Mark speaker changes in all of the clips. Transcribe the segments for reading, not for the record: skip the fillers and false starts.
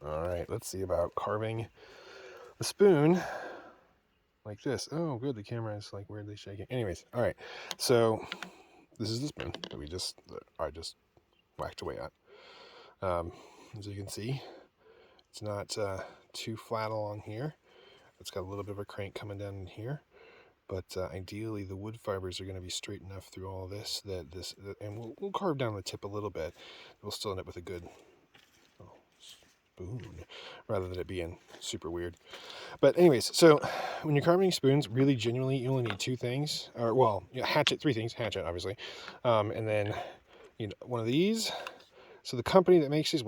Speaker 1: All right, let's see about carving the spoon like this. Oh, good. The camera is like weirdly shaking. Anyways, all right. So this is the spoon that I just whacked away at. As you can see, it's not too flat along here. It's got a little bit of a crank coming down in here. But ideally, the wood fibers are going to be straight enough through all this and we'll carve down the tip a little bit. We'll still end up with a good spoon, rather than it being super weird. But anyways, so when you're carving spoons, really genuinely, you only need two things, or well, hatchet, three things, hatchet, obviously, and then one of these. So the company that makes these,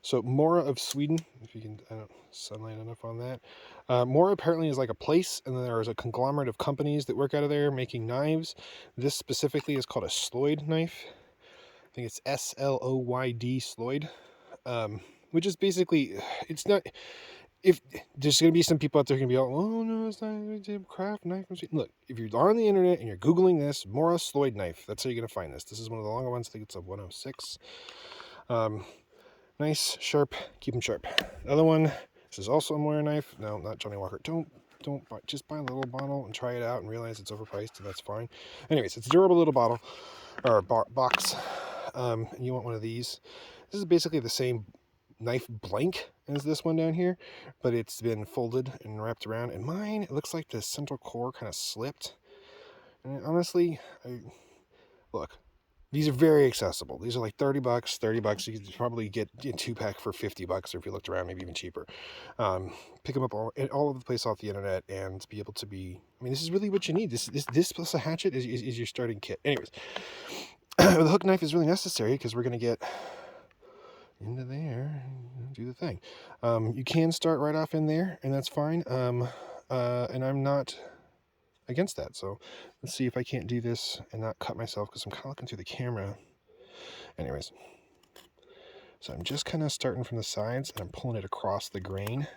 Speaker 1: so Mora of Sweden, if you can, I don't sunlight enough on that. Mora apparently is like a place, and then there's a conglomerate of companies that work out of there making knives. This specifically is called a Sloyd knife. I think it's Sloyd, Sloyd, which is basically, it's not. If there's going to be some people out there going to be all, oh no, it's not a craft knife. Look, if you're on the internet and you're Googling this, Mora Sloyd knife, that's how you're going to find this. This is one of the longer ones. I think it's a 106. Nice, sharp, keep them sharp. The other one, this is also a Moyer knife. No, not Johnny Walker. Don't buy, just buy a little bottle and try it out and realize it's overpriced, and that's fine. Anyways, it's a durable little bottle, or box. You want one of these. This is basically the same knife blank as this one down here, but it's been folded and wrapped around. And mine, it looks like the central core kind of slipped. And honestly, look, these are very accessible. These are like 30 bucks, 30 bucks. You could probably get a 2-pack for 50 bucks, or if you looked around, maybe even cheaper. Pick them up all over the place off the internet and be able to be, I mean, this is really what you need. This plus a hatchet is your starting kit. Anyways, the hook knife is really necessary because we're going to get into there, do the thing. You can start right off in there, and that's fine. And I'm not against that. So let's see if I can't do this and not cut myself, because I'm kind of looking through the camera. Anyways, so I'm just kind of starting from the sides and I'm pulling it across the grain,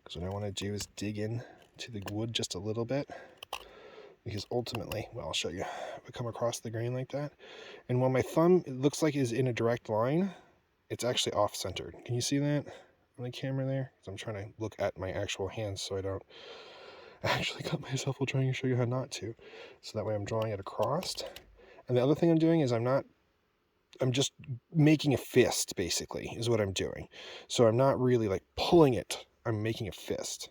Speaker 1: because what I want to do is dig in to the wood just a little bit, because ultimately, well, I'll show you. I come across the grain like that, and while my thumb, it looks like is in a direct line, it's actually off-centered. Can you see that on the camera there? Because I'm trying to look at my actual hands so I don't actually cut myself while trying to show you how not to. So that way I'm drawing it across. And the other thing I'm doing is I'm just making a fist, basically, is what I'm doing. So I'm not really like pulling it. I'm making a fist.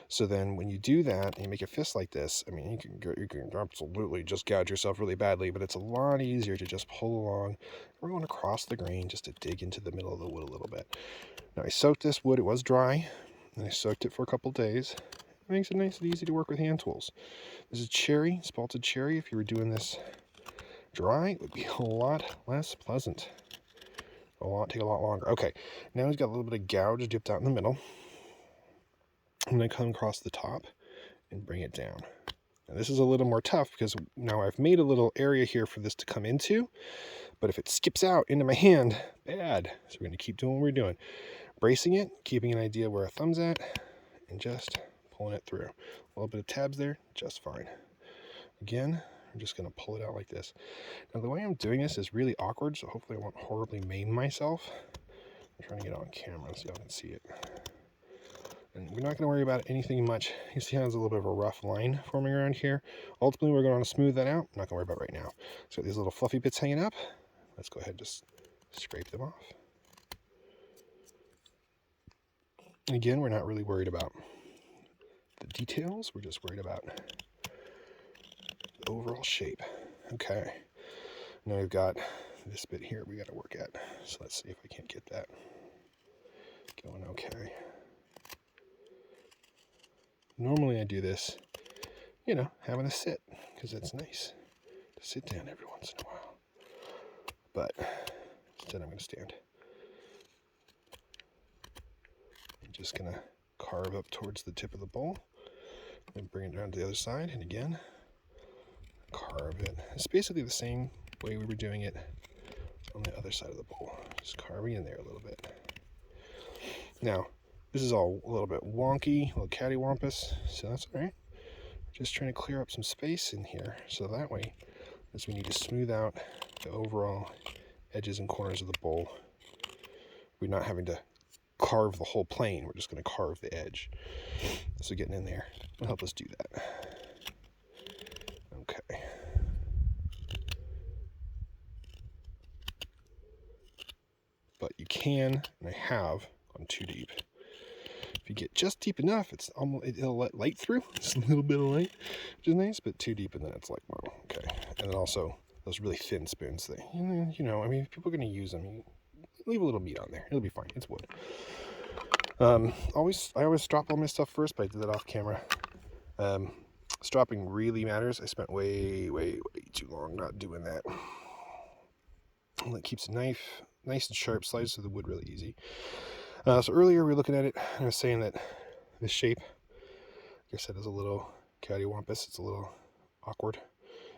Speaker 1: So then when you do that and you make a fist like this, I mean, you can absolutely just gouge yourself really badly, but it's a lot easier to just pull along. We're going across the grain just to dig into the middle of the wood a little bit. Now I soaked this wood. It was dry, and I soaked it for a couple days. It makes it nice and easy to work with hand tools. This is cherry, spalted cherry. If you were doing this dry, it would be a lot less pleasant. Take a lot longer. Okay, now he's got a little bit of gouge dipped out in the middle. I'm going to come across the top and bring it down. Now this is a little more tough because now I've made a little area here for this to come into, but if it skips out into my hand, bad. So we're going to keep doing what we're doing. Bracing it, keeping an idea where our thumb's at, and just pulling it through. A little bit of tabs there, just fine. Again, I'm just going to pull it out like this. Now the way I'm doing this is really awkward, so hopefully I won't horribly maim myself. I'm trying to get it on camera so y'all can see it. And we're not going to worry about anything much. You see how there's a little bit of a rough line forming around here. Ultimately, we're going to smooth that out. I'm not going to worry about it right now. So these little fluffy bits hanging up. Let's go ahead and just scrape them off. And again, we're not really worried about the details. We're just worried about the overall shape. Okay. Now we've got this bit here we got to work at. So let's see if I can't get that going okay. Normally I do this, having a sit, because it's nice to sit down every once in a while. But instead I'm going to stand. I'm just going to carve up towards the tip of the bowl and bring it down to the other side, and again, carve it. It's basically the same way we were doing it on the other side of the bowl. Just carving in there a little bit. Now, this is all a little bit wonky, a little cattywampus, so that's all right. Just trying to clear up some space in here, so that way, as we need to smooth out the overall edges and corners of the bowl, we're not having to carve the whole plane. We're just going to carve the edge. So getting in there will help us do that. Okay. But you can, and I have, gone too deep. If you get just deep enough, it'll let light through. Just a little bit of light, which is nice, but too deep and then it's like, well, okay. And then also those really thin spoons, you know, I mean, if people are going to use them, you leave a little meat on there. It'll be fine. It's wood. I always drop all my stuff first, but I did that off camera. Stropping really matters. I spent way too long not doing that. It keeps the knife nice and sharp, slides through the wood really easy. So earlier we were looking at it, and I was saying that this shape, like I said, is a little cattywampus. It's a little awkward.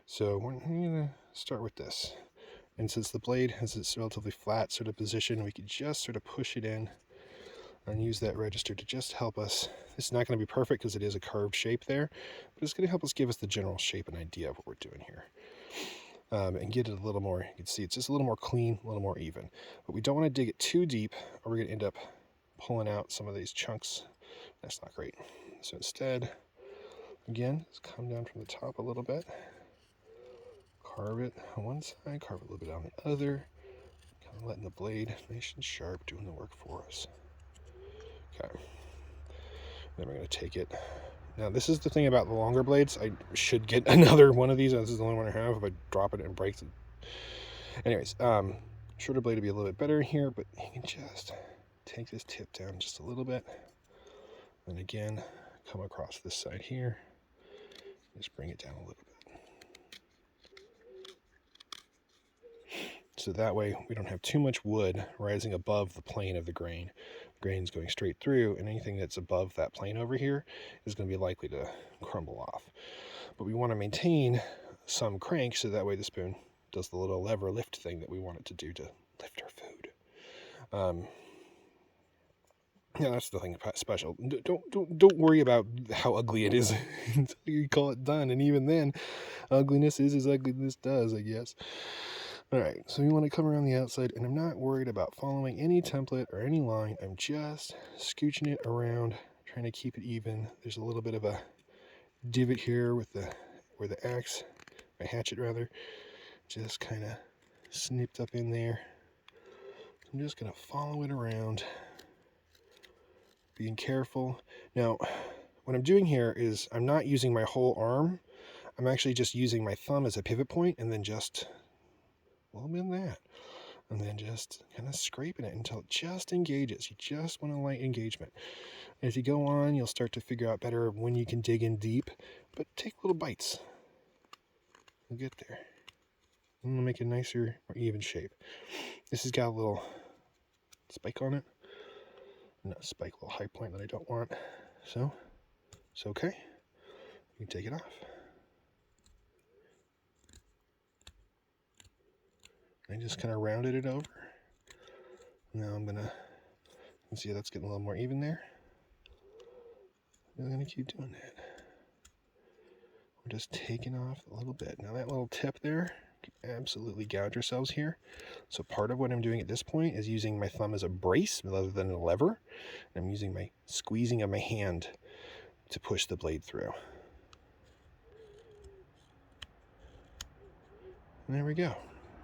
Speaker 1: So we're going to start with this. And since the blade has this relatively flat sort of position, we could just sort of push it in and use that register to just help us. It's not going to be perfect because it is a curved shape there, but it's going to help us give us the general shape and idea of what we're doing here. And get it a little more, you can see it's just a little more clean, a little more even. But we don't want to dig it too deep, or we're going to end up pulling out some of these chunks. That's not great. So instead, again, just come down from the top a little bit, carve it on one side, carve it a little bit on the other, kind of letting the blade nice and sharp, doing the work for us. Okay. Then we're going to take it. Now, this is the thing about the longer blades. I should get another one of these. This is the only one I have. If I drop it and breaks it. Anyways, shorter blade would be a little bit better here, but you can just take this tip down just a little bit. And again, come across this side here. Just bring it down a little bit. So that way we don't have too much wood rising above the plane of the grain. The grain's going straight through, and anything that's above that plane over here is going to be likely to crumble off. But we want to maintain some crank so that way the spoon does the little lever lift thing that we want it to do to lift our food. Yeah, that's the thing special. Don't worry about how ugly it is until you call it done, and even then, ugliness is as ugliness does, I guess. Alright, so we want to come around the outside, and I'm not worried about following any template or any line. I'm just scooching it around, trying to keep it even. There's a little bit of a divot here with where the axe, my hatchet rather, just kind of snipped up in there. I'm just going to follow it around, being careful. Now, what I'm doing here is I'm not using my whole arm. I'm actually just using my thumb as a pivot point, and then just a little bit of that, and then just kind of scraping it until it just engages. You just want a light engagement. And as you go on, you'll start to figure out better when you can dig in deep, but take little bites. You'll get there. I'm going to make a nicer, more even shape. This has got a little spike on it. Not a spike, a little high point that I don't want. So, it's okay. You can take it off. I just kind of rounded it over. Now I'm going to, see that's getting a little more even there. I'm going to keep doing that. We're just taking off a little bit. Now that little tip there, you can absolutely gouge yourselves here. So part of what I'm doing at this point is using my thumb as a brace rather than a lever. I'm using my squeezing of my hand to push the blade through. And there we go.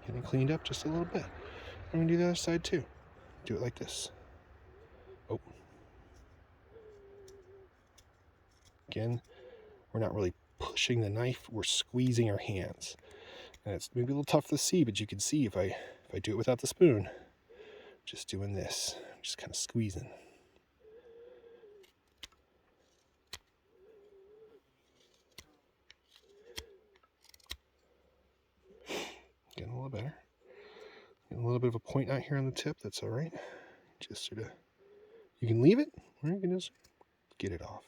Speaker 1: Getting cleaned up just a little bit. I'm going to do the other side too. Do it like this. Oh. Again, we're not really pushing the knife, we're squeezing our hands. And it's maybe a little tough to see, but you can see if I do it without the spoon, just doing this, just kind of squeezing. Getting a little better. Getting a little bit of a point out here on the tip, that's all right. Just sort of, you can leave it, or you can just get it off.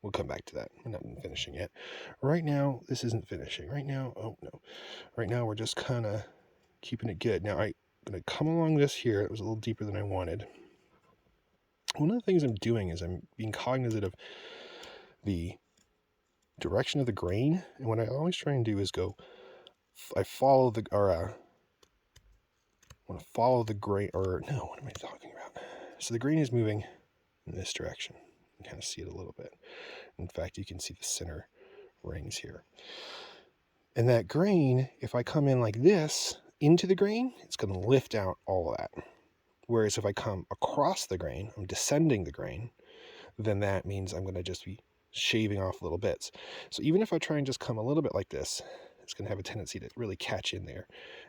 Speaker 1: We'll come back to that. We're not finishing yet. Right now, this isn't finishing. Right now, oh no. Right now, we're just kind of keeping it good. Now, I'm going to come along this here. It was a little deeper than I wanted. One of the things I'm doing is I'm being cognizant of the direction of the grain. And what I always try and do is go, I follow the, want to follow the grain, or no, what am I talking about? So the grain is moving in this direction. You can kind of see it a little bit. In fact, you can see the center rings here. And that grain, if I come in like this into the grain, it's going to lift out all of that. Whereas if I come across the grain, I'm descending the grain, then that means I'm going to just be shaving off little bits. So even if I try and just come a little bit like this, it's going to have a tendency to really catch in there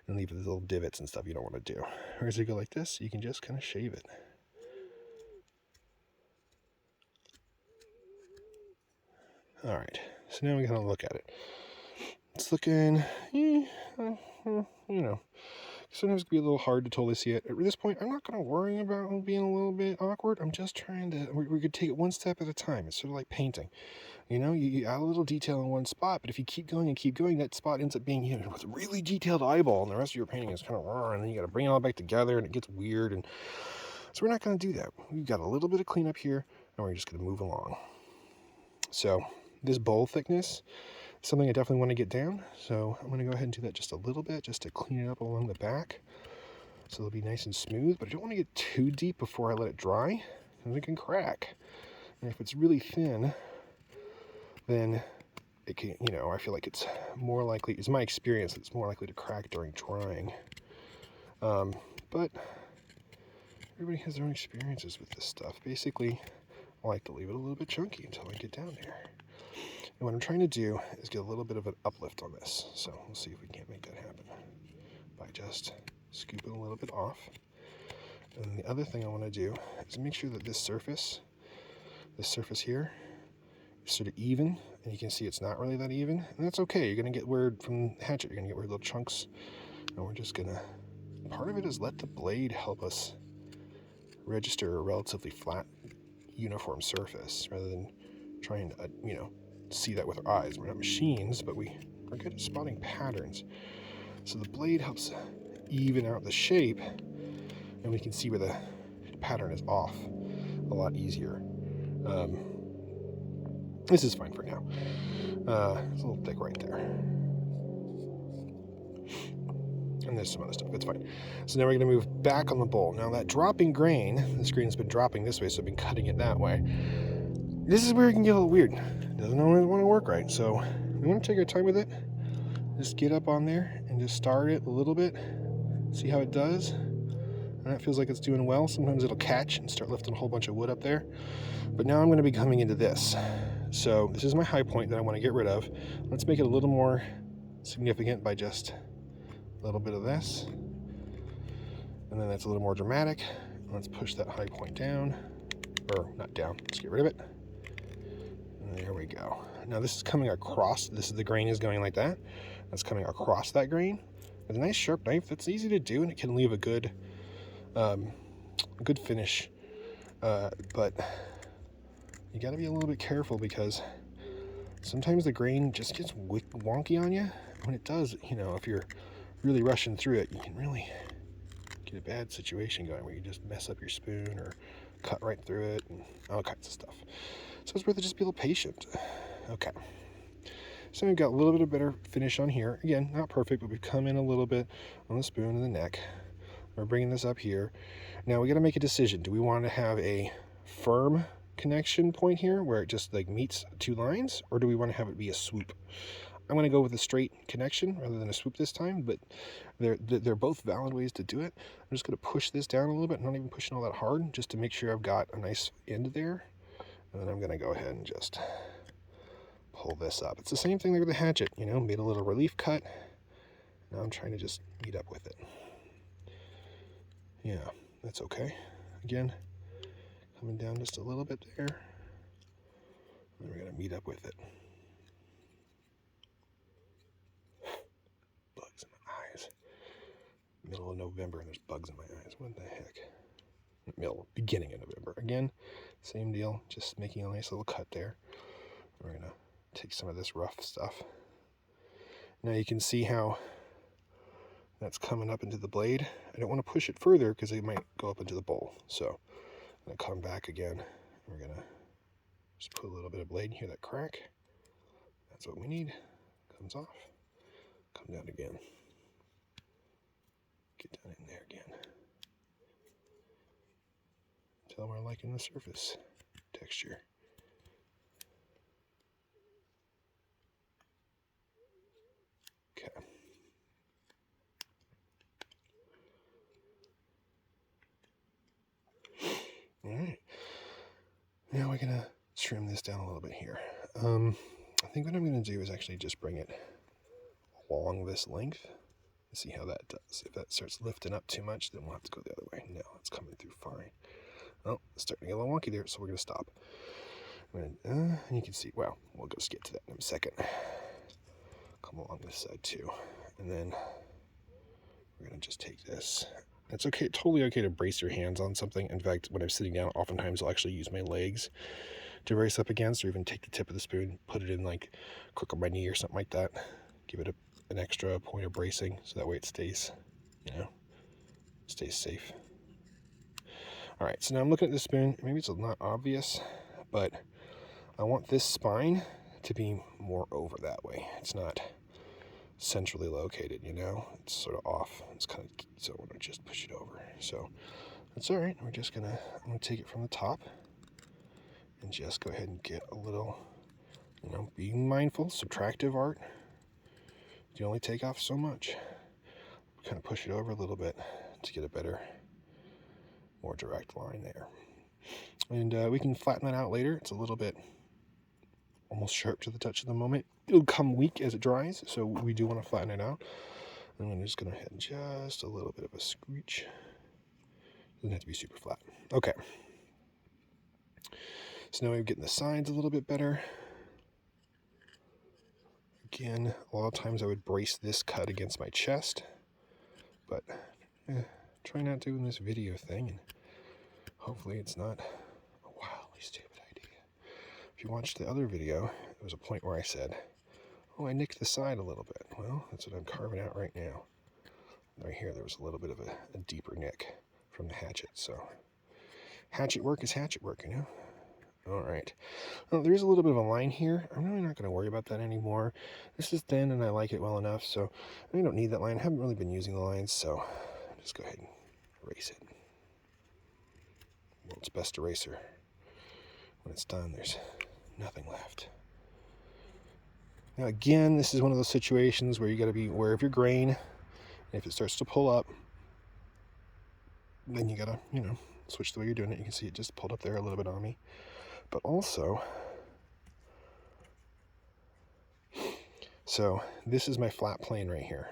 Speaker 1: and leave the little divots and stuff you don't want to do. Whereas if you go like this, you can just kind of shave it. All right, so now we're going to look at it. It's looking, you know, sometimes it can be a little hard to totally see it. At this point, I'm not going to worry about being a little bit awkward. I'm just trying to, we could take it one step at a time. It's sort of like painting. You know, you add a little detail in one spot, but if you keep going and keep going, that spot ends up being, you know, with a really detailed eyeball, and the rest of your painting is kind of raw, and then you got to bring it all back together, and it gets weird. And so we're not going to do that. We've got a little bit of cleanup here, and we're just going to move along. So this bowl thickness, something I definitely want to get down, so I'm going to go ahead and do that just a little bit, just to clean it up along the back, so it'll be nice and smooth. But I don't want to get too deep before I let it dry, because it can crack. And if it's really thin, then it can, you know, I feel like it's more likely, it's my experience, that it's more likely to crack during drying. But everybody has their own experiences with this stuff. Basically, I like to leave it a little bit chunky until I get down there. And what I'm trying to do is get a little bit of an uplift on this. So we'll see if we can't make that happen by just scooping a little bit off. And the other thing I want to do is make sure that this surface here, sort of even, and you can see it's not really that even, and that's okay. You're going to get weird from the hatchet, you're going to get weird little chunks, and we're just going to, part of it is let the blade help us register a relatively flat, uniform surface, rather than trying to, you know, see that with our eyes. We're not machines, but we are good at spotting patterns. So the blade helps even out the shape, and we can see where the pattern is off a lot easier. This is fine for now. It's a little thick right there. And there's some other stuff. It's fine. So now we're going to move back on the bowl. Now that dropping grain, this grain's been dropping this way, so I've been cutting it that way. This is where it can get a little weird. It doesn't always want to work right. So we want to take our time with it. Just get up on there and just start it a little bit. See how it does. And that feels like it's doing well. Sometimes it'll catch and start lifting a whole bunch of wood up there. But now I'm going to be coming into this. So this is my high point that I want to get rid of. Let's make it a little more significant by just a little bit of this. And then that's a little more dramatic. Let's push that high point down. Or not down. Let's get rid of it. And there we go. Now this is coming across. This is the grain is going like that. That's coming across that grain. With a nice sharp knife, that's easy to do, and it can leave a good finish. But you got to be a little bit careful, because sometimes the grain just gets wonky on you. When it does, you know, if you're really rushing through it, you can really get a bad situation going where you just mess up your spoon or cut right through it and all kinds of stuff. So it's worth it just be a little patient. Okay. So we've got a little bit of better finish on here. Again, not perfect, but we've come in a little bit on the spoon and the neck. We're bringing this up here. Now we got to make a decision. Do we want to have a firm connection point here where it just like meets two lines, or do we want to have it be a swoop? I'm going to go with a straight connection rather than a swoop this time, but they're both valid ways to do it. I'm just going to push this down a little bit, not even pushing all that hard, just to make sure I've got a nice end there. And then I'm going to go ahead and just pull this up. It's the same thing like with the hatchet, you know, made a little relief cut. Now I'm trying to just meet up with it. Yeah, that's okay. Again, coming down just a little bit there. And we're going to meet up with it. Bugs in my eyes. Middle of November and there's bugs in my eyes. What the heck? Beginning of November. Again, same deal. Just making a nice little cut there. We're going to take some of this rough stuff. Now you can see how that's coming up into the blade. I don't want to push it further because it might go up into the bowl. So I'm going to come back again. We're going to just put a little bit of blade. Hear that crack? That's what we need. Comes off. Come down again. Get down in there again. Tell them we're liking the surface texture. Okay. All right. Now we're gonna trim this down a little bit here. I think what I'm gonna do is actually just bring it along this length. See how that does. If that starts lifting up too much, then we'll have to go the other way. No, it's coming through fine. Oh, it's starting to get a little wonky there, so we're going to stop. And you can see, well, we'll just get to that in a second. Come along this side too. And then we're going to just take this. It's okay, totally okay to brace your hands on something. In fact, when I'm sitting down, oftentimes I'll actually use my legs to brace up against, or even take the tip of the spoon, put it in like crook of my knee or something like that. Give it an extra point of bracing, so that way it stays, stays safe. All right, so now I'm looking at the spoon. Maybe it's not obvious, but I want this spine to be more over that way. It's not centrally located, it's sort of off. It's kind of, so I want to just push it over. So that's all right. I'm gonna take it from the top and just go ahead and get a little, being mindful, subtractive art. You only take off so much. Kind of push it over a little bit to get a better, more direct line there. And we can flatten that out later. It's a little bit almost sharp to the touch of the moment. It'll come weak as it dries, so we do want to flatten it out. And I'm just going to hit just a little bit of a screech. Doesn't have to be super flat. Okay. So now we're getting the sides a little bit better. Again, a lot of times I would brace this cut against my chest, but try not doing this video thing, and hopefully it's not a wildly stupid idea. If you watched the other video, there was a point where I said, oh, I nicked the side a little bit. Well, that's what I'm carving out right now. Right here, there was a little bit of a deeper nick from the hatchet, so hatchet work is hatchet work, All right. Well, there is a little bit of a line here. I'm really not going to worry about that anymore. This is thin, and I like it well enough, so I don't need that line. I haven't really been using the lines, so just go ahead and erase it. World's best eraser. When it's done, there's nothing left. Now, again, this is one of those situations where you got to be aware of your grain. And if it starts to pull up, then you got to, switch the way you're doing it. You can see it just pulled up there a little bit on me. But also, so this is my flat plane right here.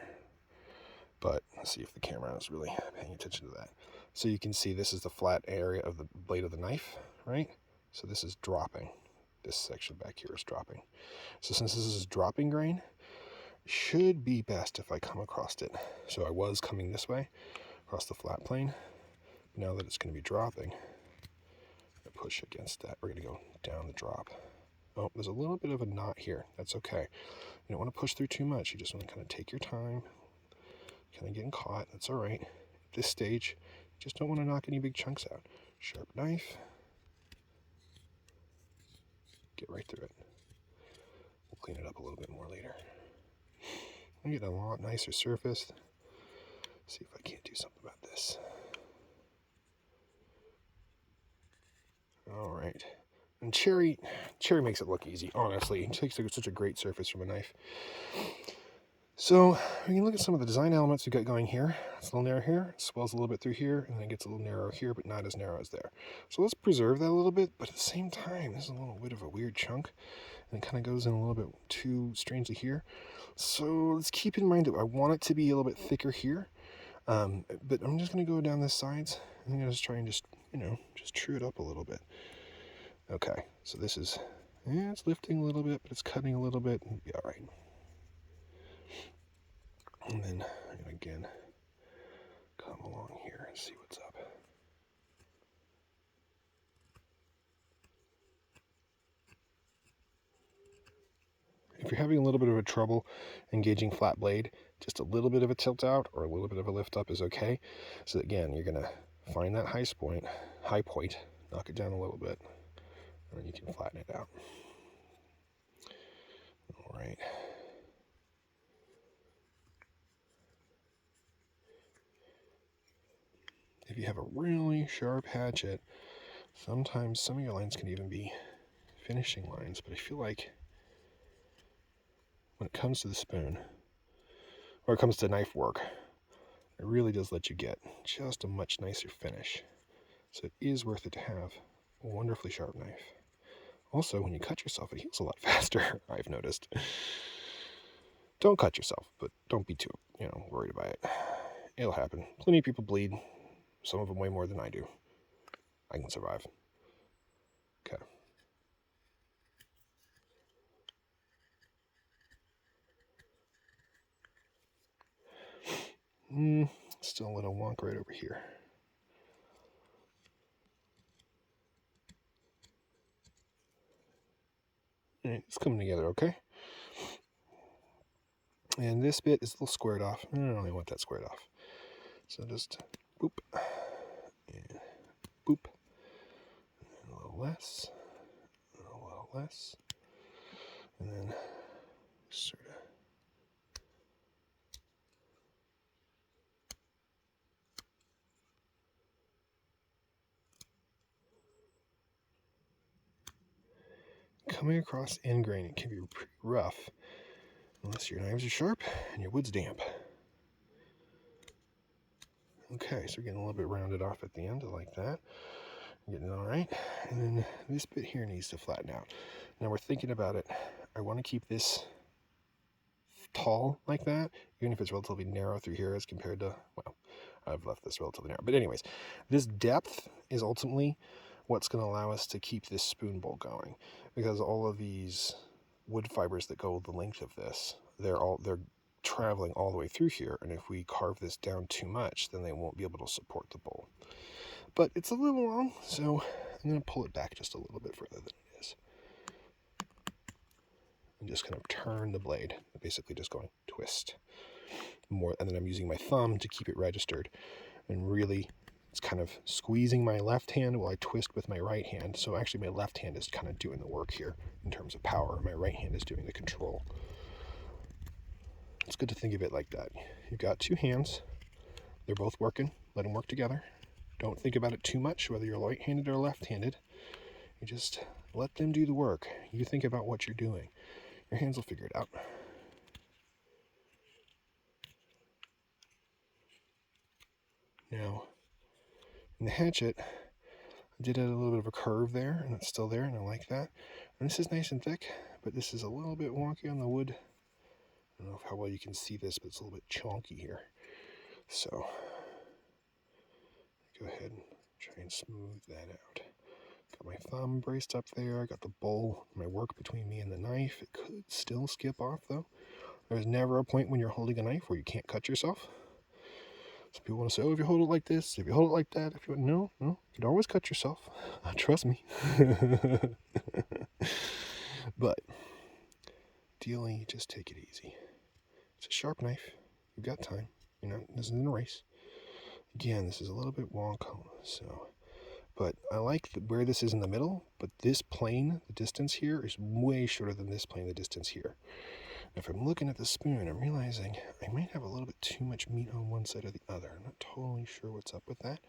Speaker 1: But let's see if the camera is really paying attention to that. So you can see this is the flat area of the blade of the knife, right? So this is dropping. This section back here is dropping. So since this is dropping grain, it should be best if I come across it. So I was coming this way, across the flat plane. Now that it's going to be dropping, I push against that. We're going to go down the drop. Oh, there's a little bit of a knot here. That's okay. You don't want to push through too much. You just want to kind of take your time, kind of getting caught. That's all right. At this stage, you just don't want to knock any big chunks out. Sharp knife. Get right through it. We'll clean it up a little bit more later. I'm getting a lot nicer surface. See if I can't do something about this. All right. And cherry makes it look easy, honestly. It takes such a great surface from a knife. So we can look at some of the design elements we've got going here. It's a little narrow here, it swells a little bit through here, and then it gets a little narrow here, but not as narrow as there. So let's preserve that a little bit, but at the same time, this is a little bit of a weird chunk, and it kind of goes in a little bit too strangely here. So let's keep in mind that I want it to be a little bit thicker here, but I'm just going to go down the sides. I'm going to just try and just true it up a little bit. Okay, so this is, it's lifting a little bit, but it's cutting a little bit, and it'll be all right. And then, again, come along here and see what's up. If you're having a little bit of a trouble engaging flat blade, just a little bit of a tilt out or a little bit of a lift up is okay. So again, you're going to find that high point, knock it down a little bit, and then you can flatten it out. All right. if you have a really sharp hatchet, sometimes some of your lines can even be finishing lines, but I feel like when it comes to the spoon, or it comes to knife work, it really does let you get just a much nicer finish. So it is worth it to have a wonderfully sharp knife. Also, when you cut yourself, it heals a lot faster, I've noticed. Don't cut yourself, but don't be too, worried about it. It'll happen. Plenty of people bleed. Some of them way more than I do. I can survive. Okay. Still a little wonk right over here. Alright, it's coming together, okay? And this bit is a little squared off. I don't really want that squared off. So just boop, and boop, and a little less, and a little less, and then sort of coming across end grain. It can be pretty rough unless your knives are sharp and your wood's damp. Okay, so we're getting a little bit rounded off at the end. I like that. Getting it all right. And then this bit here needs to flatten out. Now we're thinking about it. I want to keep this tall like that, even if it's relatively narrow through here as compared to, well, I've left this relatively narrow. But anyways, this depth is ultimately what's going to allow us to keep this spoon bowl going, because all of these wood fibers that go the length of this, they're traveling all the way through here, and if we carve this down too much, then they won't be able to support the bowl. But it's a little long, so I'm going to pull it back just a little bit further than it is. And just kind of turn the blade, basically just going twist more, and then I'm using my thumb to keep it registered, and really it's kind of squeezing my left hand while I twist with my right hand. So actually my left hand is kind of doing the work here in terms of power. My right hand is doing the control. It's good to think of it like that. You've got two hands. They're both working. Let them work together. Don't think about it too much, whether you're right-handed or left-handed. You just let them do the work. You think about what you're doing. Your hands will figure it out. Now, in the hatchet, I did add a little bit of a curve there, and it's still there, and I like that. And this is nice and thick, but this is a little bit wonky on the wood. I don't know how well you can see this, but it's a little bit chonky here. So, go ahead and try and smooth that out. Got my thumb braced up there. I got the bowl, my work between me and the knife. It could still skip off, though. There's never a point when you're holding a knife where you can't cut yourself. Some people want to say, oh, if you hold it like this, if you hold it like that, if you no, you can always cut yourself. Trust me. But ideally, just take it easy. It's a sharp knife. You've got time. This isn't a race. Again, this is a little bit wonk, so. But I like where this is in the middle, but this plane, the distance here, is way shorter than this plane, the distance here. If I'm looking at the spoon, I'm realizing I might have a little bit too much meat on one side or the other. I'm not totally sure what's up with that.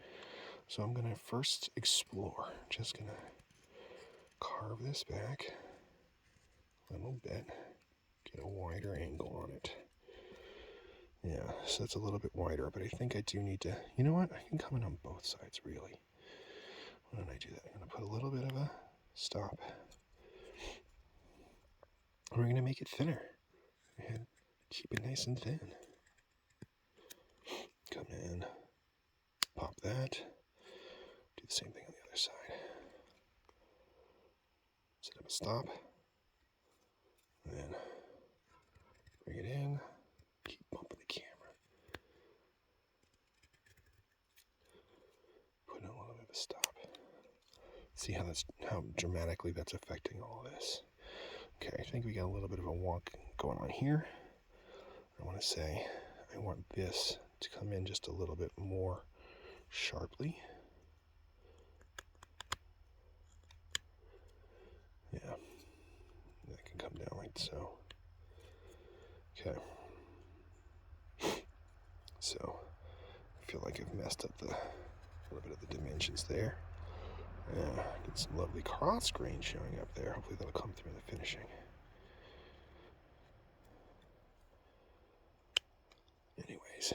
Speaker 1: So I'm going to first explore. Just going to carve this back a little bit, get a wider angle on it. Yeah, so it's a little bit wider, but I think I do need to, you know what? I can come in on both sides, really. Why don't I do that? I'm going to put a little bit of a stop. And we're going to make it thinner. And keep it nice and thin. Come in, pop that. Do the same thing on the other side. Set up a stop. And then bring it in. Keep bumping the camera. Put in a little bit of a stop. See how dramatically that's affecting all of this. Okay, I think we got a little bit of a wonk going on here. I want to say I want this to come in just a little bit more sharply. Yeah, that can come down like so. Okay. So I feel like I've messed up the little bit of the dimensions there. Yeah, get some lovely cross grain showing up there. Hopefully that'll come through in the finishing. Anyways,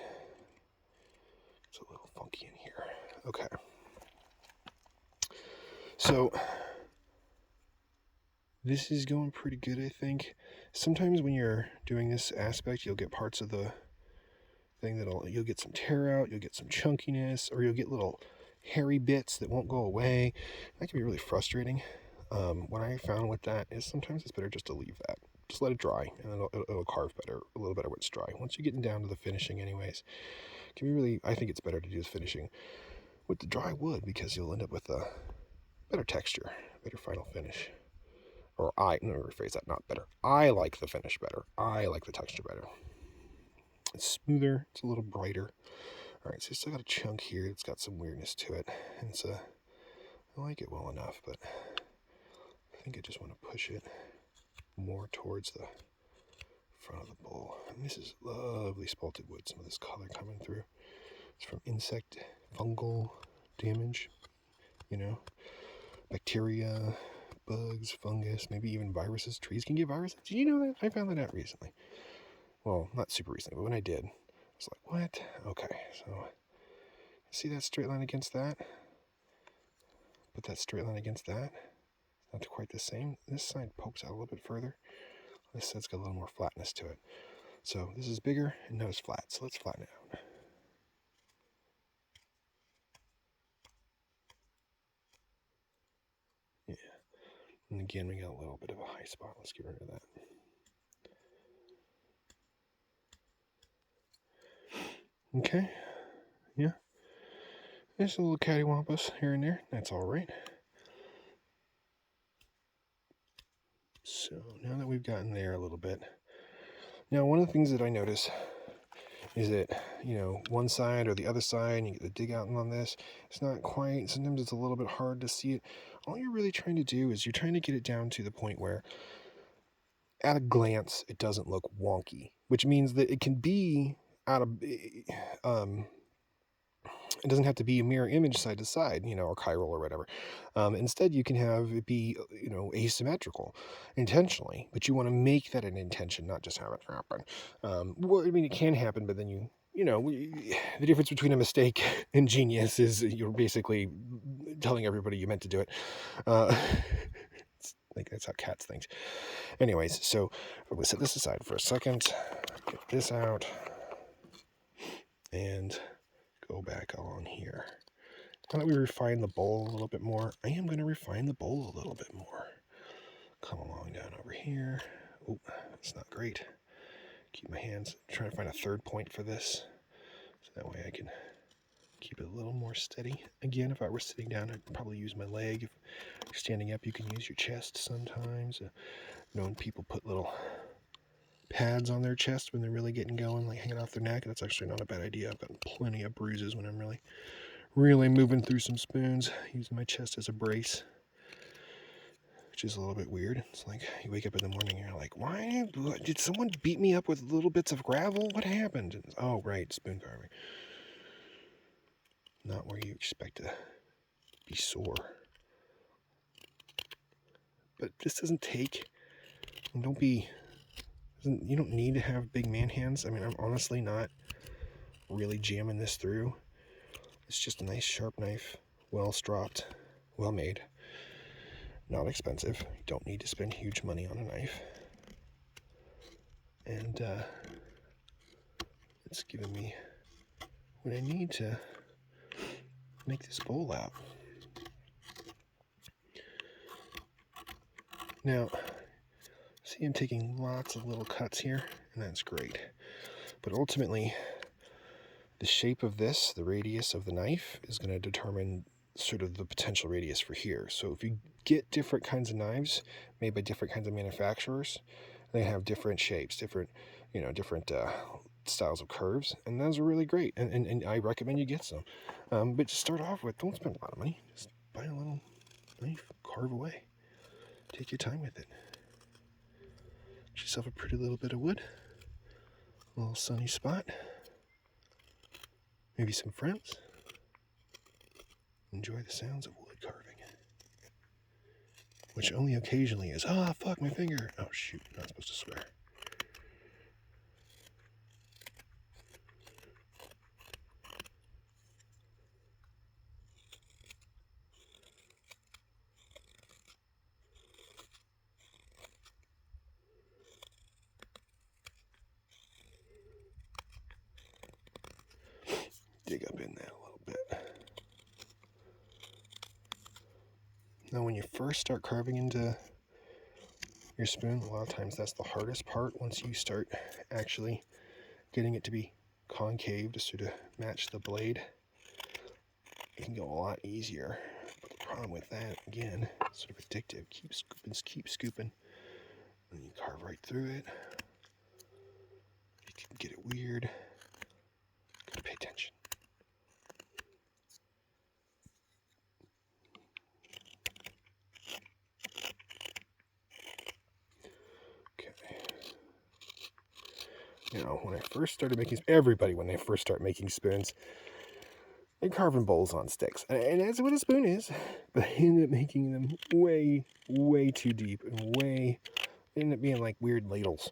Speaker 1: it's a little funky in here. Okay. So this is going pretty good, I think. Sometimes when you're doing this aspect, you'll get parts of the thing you'll get some tear out, you'll get some chunkiness, or you'll get little hairy bits that won't go away. That can be really frustrating. What I found with that is sometimes it's better just to leave that. Just let it dry, and it'll carve better, a little better when it's dry. Once you get down to the finishing anyways, it can be really, I think it's better to do the finishing with the dry wood because you'll end up with a better texture, better final finish. Or let me rephrase that, not better. I like the finish better. I like the texture better. It's smoother, it's a little brighter. Alright, so I still got a chunk here that's got some weirdness to it. And I like it well enough, but I think I just want to push it more towards the front of the bowl. And this is lovely spalted wood, some of this color coming through. It's from insect, fungal damage, bacteria, bugs, fungus, maybe even viruses. Trees can get viruses. Did you know that? I found that out recently. Well, not super recently, but when I did, I was like, what? Okay, so see that straight line against that? Put that straight line against that. It's not quite the same. This side pokes out a little bit further. This side's got a little more flatness to it. So this is bigger, and now it's flat. So let's flatten it out. Yeah. And again, we got a little bit of a high spot. Let's get rid of that. Okay. Yeah. There's a little cattywampus here and there. That's all right. So now that we've gotten there a little bit, now one of the things that I notice is that, one side or the other side, and you get the dig out on this, it's not quite, sometimes it's a little bit hard to see it. All you're really trying to do is you're trying to get it down to the point where at a glance, it doesn't look wonky, which means that it can be it doesn't have to be a mirror image side to side, or chiral or whatever. Instead, you can have it be, asymmetrical intentionally, but you want to make that an intention, not just have it happen. Well, I mean, it can happen, but then the difference between a mistake and genius is you're basically telling everybody you meant to do it. I think that's how cats think. Anyways, so I'm going to set this aside for a second, get this out, and go back along here. Now that we refine the bowl a little bit more, I am going to refine the bowl a little bit more. Come along down over here. Oh, that's not great. Keep my hands, trying to find a third point for this, so that way I can keep it a little more steady. Again, if I were sitting down, I'd probably use my leg. If you're standing up, you can use your chest sometimes. When people put little pads on their chest when they're really getting going, like hanging off their neck, that's actually not a bad idea. I've got plenty of bruises when I'm really moving through some spoons, using my chest as a brace, which is a little bit weird. It's like you wake up in the morning and you're like, why did someone beat me up with little bits of gravel? What happened? And, oh, right, spoon carving. Not where you expect to be sore. But this doesn't take, and you don't need to have big man hands. I mean, I'm honestly not really jamming this through. It's just a nice sharp knife, well stropped, well made, not expensive. You don't need to spend huge money on a knife. And it's giving me what I need to make this bowl out. Now, see, I'm taking lots of little cuts here, and that's great. But ultimately, the shape of this, the radius of the knife, is going to determine sort of the potential radius for here. So if you get different kinds of knives made by different kinds of manufacturers, they have different shapes, different styles of curves, and those are really great. And I recommend you get some. But to start off with, don't spend a lot of money. Just buy a little knife, carve away. Take your time with it. Get yourself a pretty little bit of wood, a little sunny spot, maybe some friends. enjoy the sounds of wood carving. Which only occasionally is, ah, fuck, my finger. Oh, shoot, not supposed to swear. Dig up in that a little bit. Now, when you first start carving into your spoon, a lot of times that's the hardest part. Once you start actually getting it to be concave to sort of match the blade, it can go a lot easier. But the problem with that, again, it's sort of addictive. Keep scooping, and you carve right through it. You can get it weird. Gotta pay attention. You know, when I first started making, everybody when they first start making spoons, they're carving bowls on sticks, and that's what a spoon is. But I ended up making them way, way too deep, and they end up being like weird ladles.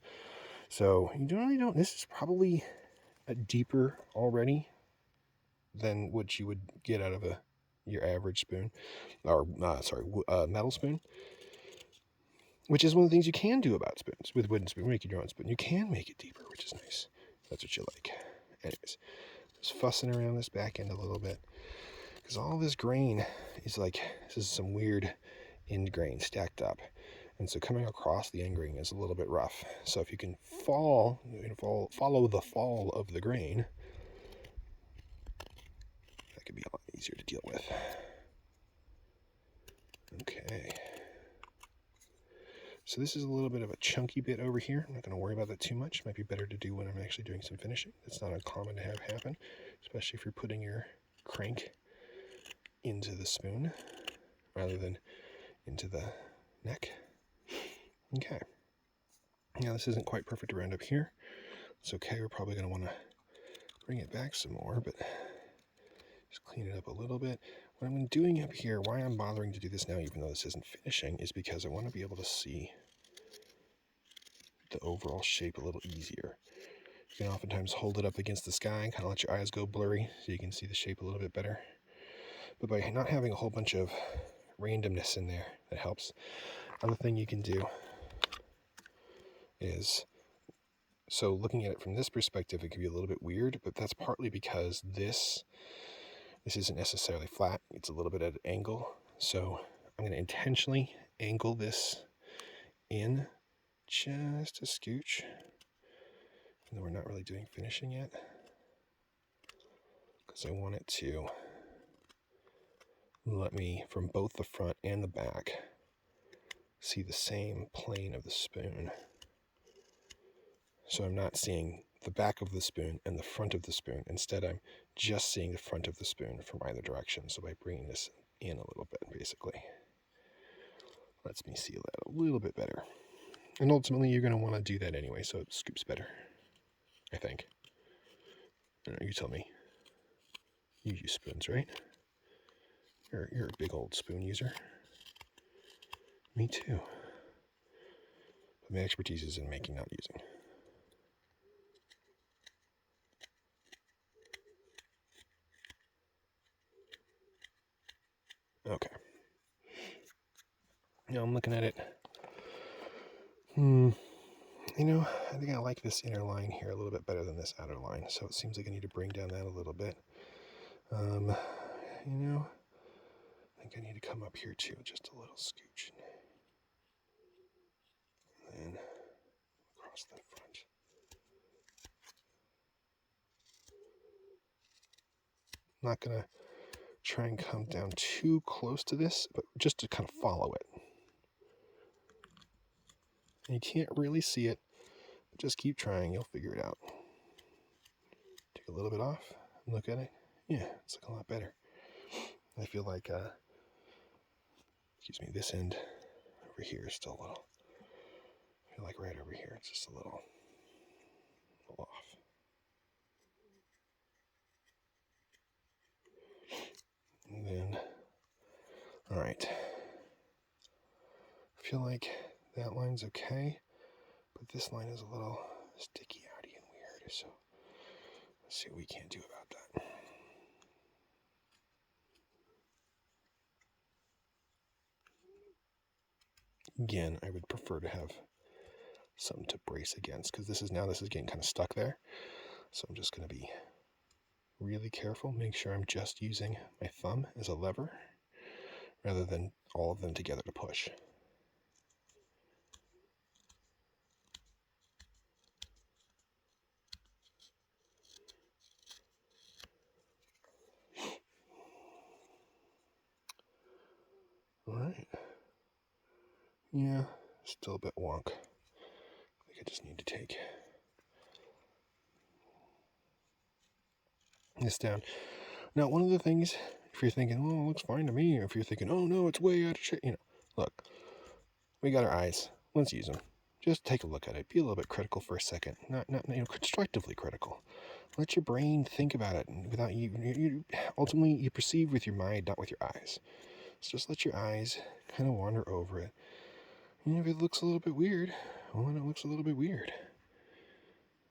Speaker 1: So you really don't. This is probably a deeper already than what you would get out of your average spoon, or metal spoon. Which is one of the things you can do about spoons. With wooden spoon, making your own spoon, you can make it deeper, which is nice. That's what you like. Anyways, just fussing around this back end a little bit. Because all this grain is like, this is some weird end grain stacked up. And so coming across the end grain is a little bit rough. So if you can follow the fall of the grain, that could be a lot easier to deal with. Okay. So this is a little bit of a chunky bit over here. I'm not going to worry about that too much. Might be better to do when I'm actually doing some finishing. It's not uncommon to have happen, especially if you're putting your crank into the spoon rather than into the neck. Okay. Now this isn't quite perfect around up here. It's okay. We're probably going to want to bring it back some more, but just clean it up a little bit. What I'm doing up here, why I'm bothering to do this now, even though this isn't finishing, is because I want to be able to see the overall shape a little easier. You can oftentimes hold it up against the sky and kind of let your eyes go blurry so you can see the shape a little bit better. But by not having a whole bunch of randomness in there, that helps. Other thing you can do is, so looking at it from this perspective, it can be a little bit weird, but that's partly because this isn't necessarily flat. It's a little bit at an angle. So I'm going to intentionally angle this in just a scooch, even though we're not really doing finishing yet, because I want it to let me, from both the front and the back, see the same plane of the spoon. So I'm not seeing the back of the spoon and the front of the spoon. Instead, I'm just seeing the front of the spoon from either direction. So by bringing this in a little bit, basically, lets me see that a little bit better. And ultimately, you're going to want to do that anyway, so it scoops better, I think. I don't know, you tell me. You use spoons, right? You're a big old spoon user. Me too. But my expertise is in making, not using. Okay. Now I'm looking at it. You know, I think I like this inner line here a little bit better than this outer line. So it seems like I need to bring down that a little bit. You know, I think I need to come up here too, just a little scooch. And then across the front. I'm not going to try and come down too close to this, but just to kind of follow it. And you can't really see it, but just keep trying, you'll figure it out. Take a little bit off and look at it. Yeah, it's looking a lot better. I feel like, this end over here is still a little, I feel like right over here, it's just a little off. And then, all right. I feel like that line's okay, but this line is a little sticky outy and weird, so let's see what we can do about that. Again, I would prefer to have something to brace against, because this is getting kind of stuck there. So I'm just going to be really careful, make sure I'm just using my thumb as a lever rather than all of them together to push. All right. Yeah, still a bit wonk. I think I just need to take this down. Now, one of the things, if you're thinking, oh, it looks fine to me, or if you're thinking, oh no, it's way out of shape, look, we got our eyes. Let's use them. Just take a look at it. Be a little bit critical for a second. Not constructively critical. Let your brain think about it, and without ultimately you perceive with your mind, not with your eyes. So just let your eyes kind of wander over it. And if it looks a little bit weird, well, then it looks a little bit weird.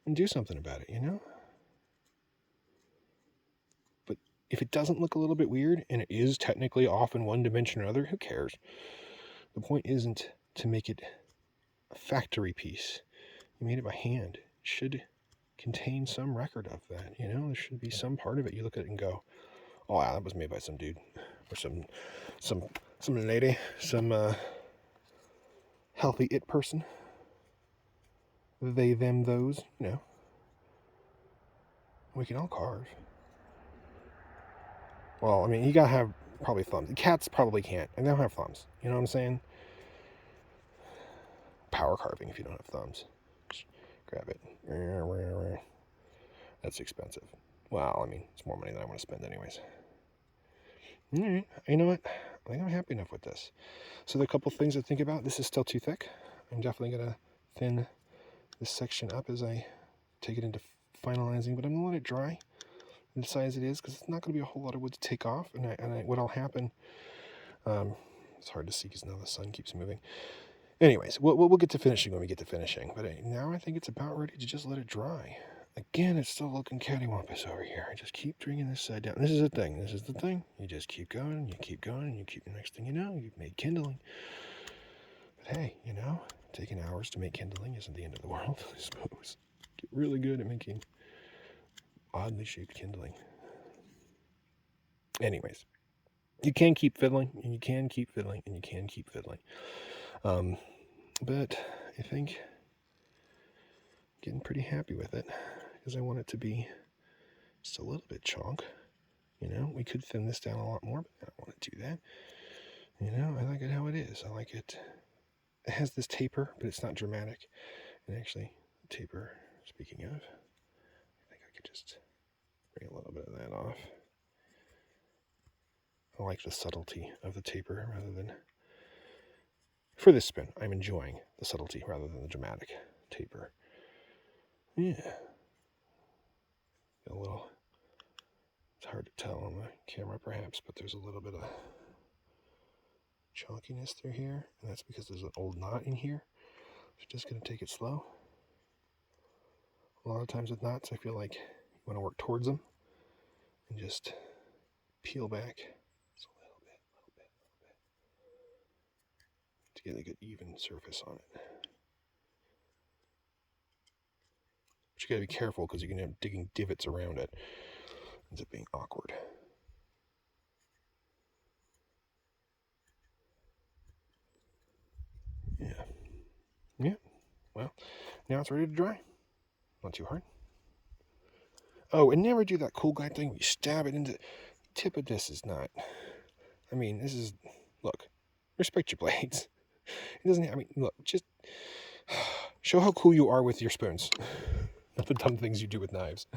Speaker 1: And do something about it, But if it doesn't look a little bit weird, and it is technically off in one dimension or other, who cares? The point isn't to make it a factory piece. You made it by hand. It should contain some record of that, There should be some part of it you look at it and go, oh, wow, that was made by some dude. Or some lady, some healthy it person. They, them, those, We can all carve. Well, I mean, you gotta have probably thumbs. Cats probably can't, and they don't have thumbs. You know what I'm saying? Power carving if you don't have thumbs. Just grab it. That's expensive. Well, I mean, it's more money than I want to spend anyways. All right. You know what? I think I'm happy enough with this. So there are a couple things to think about. This is still too thick. I'm definitely going to thin this section up as I take it into finalizing, but I'm going to let it dry the size it is, because it's not going to be a whole lot of wood to take off. And what'll happen, it's hard to see because now the sun keeps moving. Anyways, we'll get to finishing when we get to finishing. But now I think it's about ready to just let it dry. Again, it's still looking cattywampus over here. I just keep bringing this side down. This is the thing. You just keep going, and you keep going, and you keep, the next thing you know, you've made kindling. But hey, taking hours to make kindling isn't the end of the world, I suppose. Get really good at making oddly shaped kindling. Anyways, you can keep fiddling, and you can keep fiddling, and you can keep fiddling. But I think getting pretty happy with it, because I want it to be just a little bit chonk. We could thin this down a lot more, but I don't want to do that. I like it how it is. I like it. It has this taper, but it's not dramatic. And actually, taper, speaking of, I think I could just bring a little bit of that off. I like the subtlety of the taper rather than... For this spin, I'm enjoying the subtlety rather than the dramatic taper. Yeah. A little... It's hard to tell on the camera, perhaps, but there's a little bit of chunkiness through here, and that's because there's an old knot in here. So just going to take it slow. A lot of times with knots, I feel like you want to work towards them and just peel back just a little bit, to get a good even surface on it. But you got to be careful because you can end up digging divots around it. Ends up being awkward. Yeah. Well, now it's ready to dry. Not too hard. Oh, and never do that cool guy thing where you stab it into the tip of this. Is not. I mean, this is... Look, respect your blades. It doesn't... I mean, look, just... Show how cool you are with your spoons. Not the dumb things you do with knives.